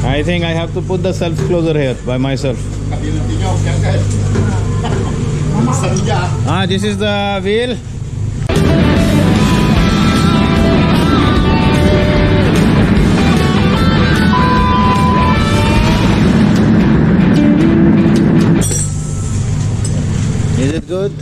I think I have to put the self closer here by myself. This is the wheel. Is it good?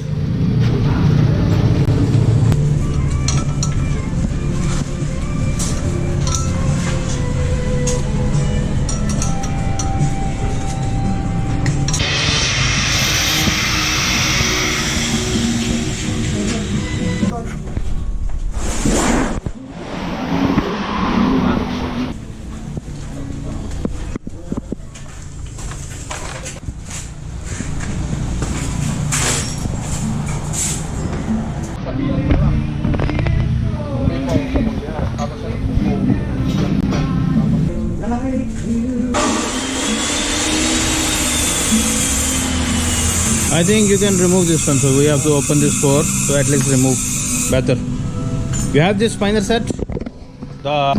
I think you can remove this one, so we have to open this door, so at least remove better. You have this spinner set? The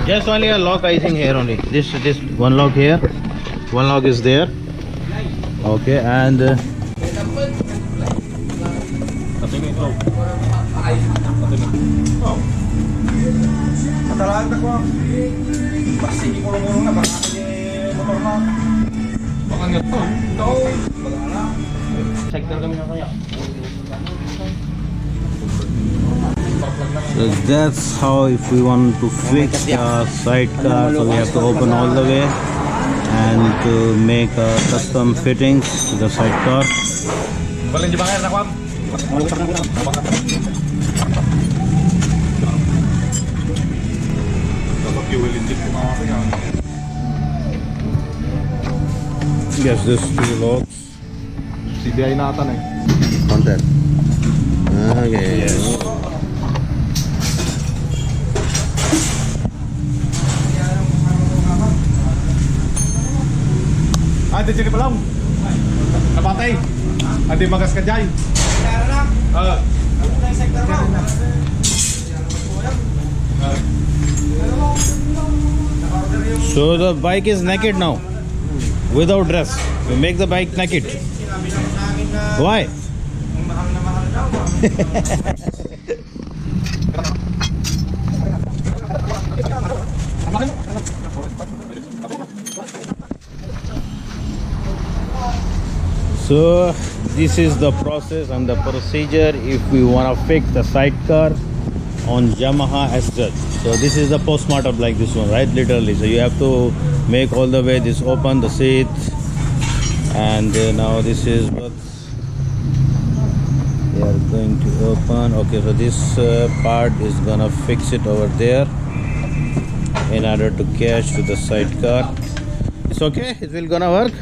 just only a lock, I think, here only. This one lock here, one lock is there. Okay, and so that's how, if we want to fix a sidecar, so we have to open all the way and to make a custom fittings to the sidecar. Yes, this two locks. CBI natin eh. Content. Okay. Yes. Ate, sini pa lang. Napatay. Ate, magas ka dyan. So the bike is naked now, without dress. We make the bike naked. Why? So this is the process and the procedure if we want to fix the sidecar on Yamaha SZ. So this is the postmortem, like this one, right? Literally. So you have to make all the way this open, the seat, and now this is what they are going to open. Okay, so this part is gonna fix it over there in order to catch to the sidecar. It's okay? It will gonna work?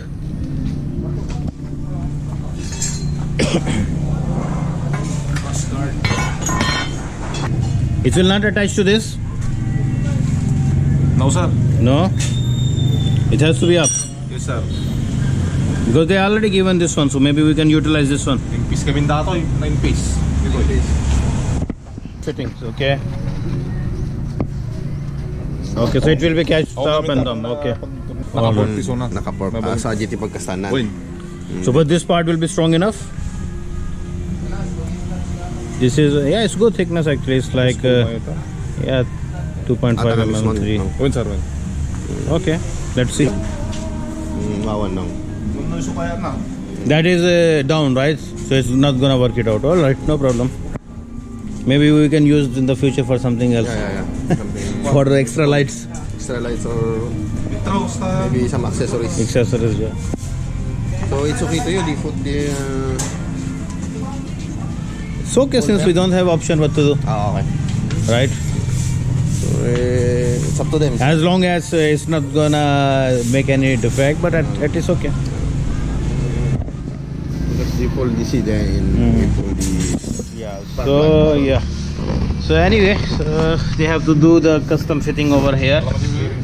It will not attach to this? No, sir. No? It has to be up. Yes, sir. Because they already given this one, so maybe we can utilize this one. 9 piece kami dato, 9 piece. Fittings, okay. Okay, so it will be catched up and down. Okay. Naka-purpose na. Naka-purpose. Sa GT pagkastanan. So but this part will be strong enough? This is, yeah, it's good thickness actually. It's like, yeah, 2.5 mm 3. Win, sir. Okay, let's see. Mawan lang. That is down, right? So it's not gonna work it out. All right, no problem. Maybe we can use in the future for something else. Yeah. Something For the extra lights, extra lights or Intros na. maybe some accessories. accessories. Yeah. So it's okay to you. The food, It's okay since we don't have option what to do, okay. right? So it's up to them. As long as it's not gonna make any defect, but it is okay. Because they fold the seat and Mm. they fold the. Yeah. So yeah. So anyway, they have to do the custom fitting over here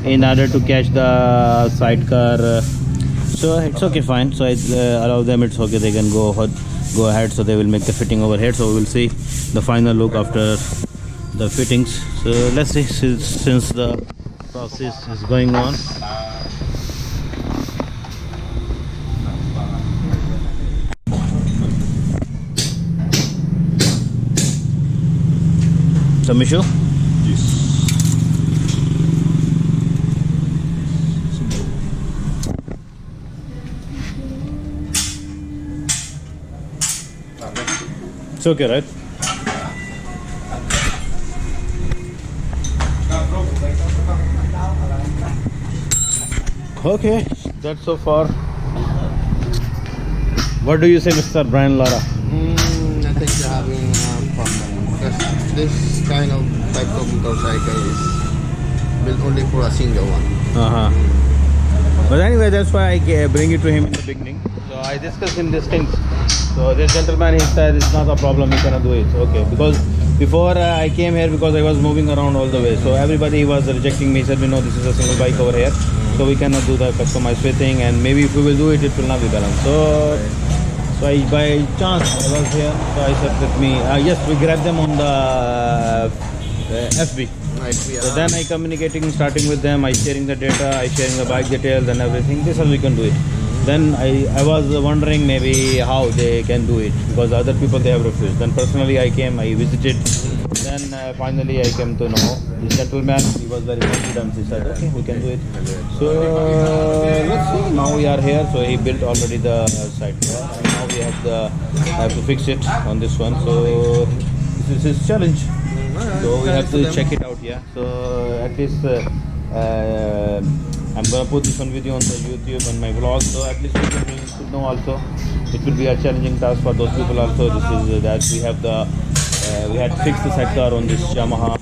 in order to catch the sidecar. So it's okay, fine. So I allow them. It's okay. They can go ahead. So they will make the fitting over here. So we will see the final look after the fittings. So let's see since the process is going on. So Mishu, it's okay, right? Okay, that's so far. What do you say, Mr. Brian Lara? I think they're having a problem because this kind of type of motorcycle is built only for a single one. Uh-huh. But anyway, that's why I bring it to him in the beginning. So I discussed him these things. So this gentleman, he said it's not a problem, he cannot do it. Okay, because before I came here, because I was moving around all the way, so everybody was rejecting me. Said, no, this is a single bike over here, so we cannot do the customized fitting, and maybe if we will do it, it will not be balanced. So I, by chance I was here, so I said, let me. Yes, we grabbed them on the FB. So then I communicating, starting with them, I sharing the data, I sharing the bike details and everything. This is how we can do it. Then I was wondering maybe how they can do it, because other people they have refused. Then personally I came, I visited. Then finally I came to know this gentleman. He was very confident. He said, okay, we can do it. So let's see. Now we are here. So he built already the site. And now we have to fix it on this one. So this is his challenge. So we have to check it out. Yeah. So at least. I'm gonna put this one video on the YouTube and my vlog, so at least people should know also. It will be a challenging task for those people also. This is that we have the we had fixed the sidecar on this Yamaha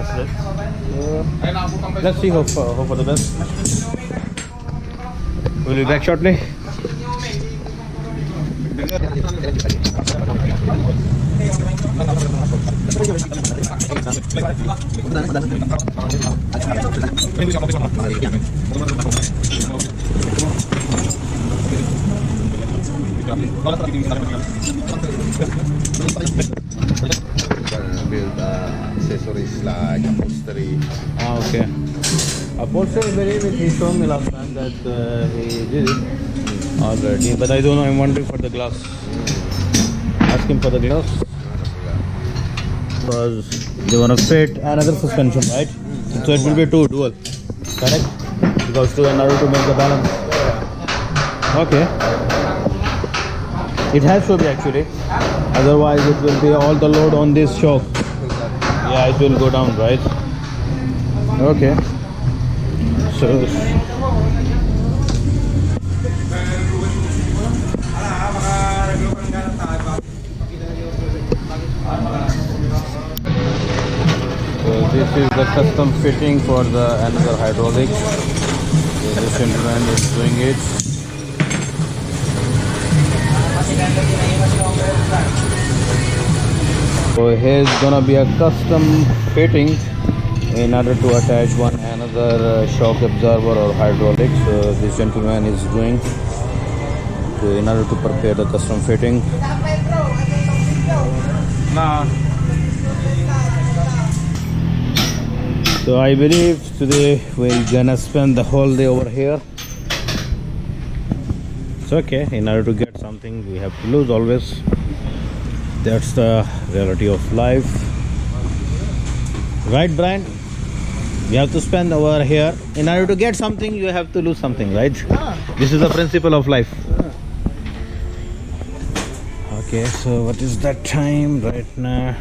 SZ. So let's see, hope for the best. We'll be back shortly. Build accessories like upholstery. Okay. Upholstery, I believe he showed me last time that he did it already, but I don't know. I'm wondering for the glass. Ask him for the glass. Because they want to fit another suspension, right? So it will be two dual, correct? Because in order to make the balance. Okay. It has to be actually. Otherwise, it will be all the load on this shock. Yeah, it will go down, right? Okay. So. So this is the custom fitting for the another hydraulic. So this gentleman is doing it. So here's gonna be a custom fitting in order to attach one another shock absorber or hydraulic. So this gentleman is doing in order to prepare the custom fitting. Nah. So I believe today we're gonna spend the whole day over here. It's okay, in order to get something we have to lose always. That's the reality of life. Right, Brian? You have to spend over here. In order to get something, you have to lose something, right? This is the principle of life. Okay, so what is that time right now?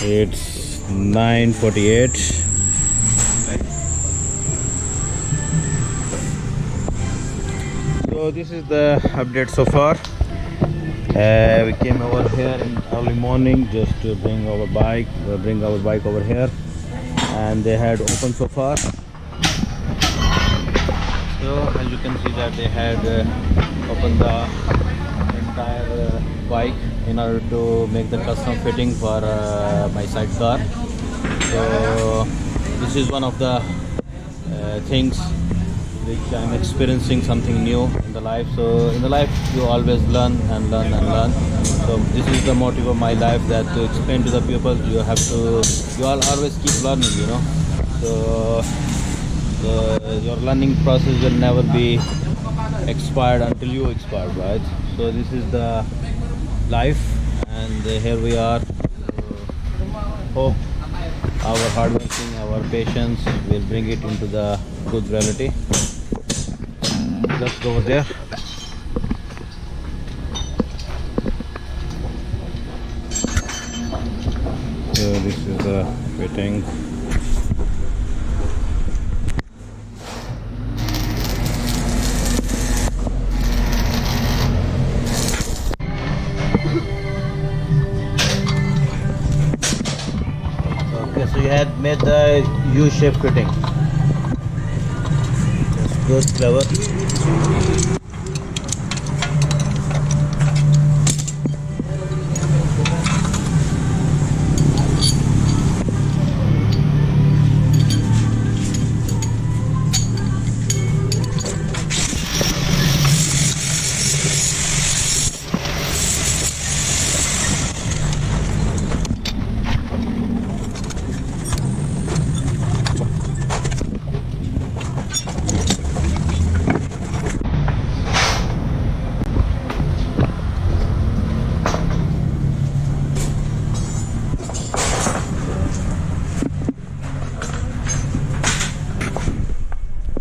It's 9:48. So this is the update so far. We came over here in early morning just to bring our bike over here, and they had opened so far. So as you can see that they had opened the entire bike in order to make the custom fitting for my sidecar. So this is one of the things which I'm experiencing, something new in the life. So in the life you always learn and learn and learn. So this is the motive of my life, that to explain to the people you all always keep learning, you know. So your learning process will never be expired until you expire, right? So this is the life, and here we are. Hope our hard working, our patience will bring it into the good reality. Let's go over there. So this is the fitting. Okay, so you had made the U-shape fitting. That's good, clever.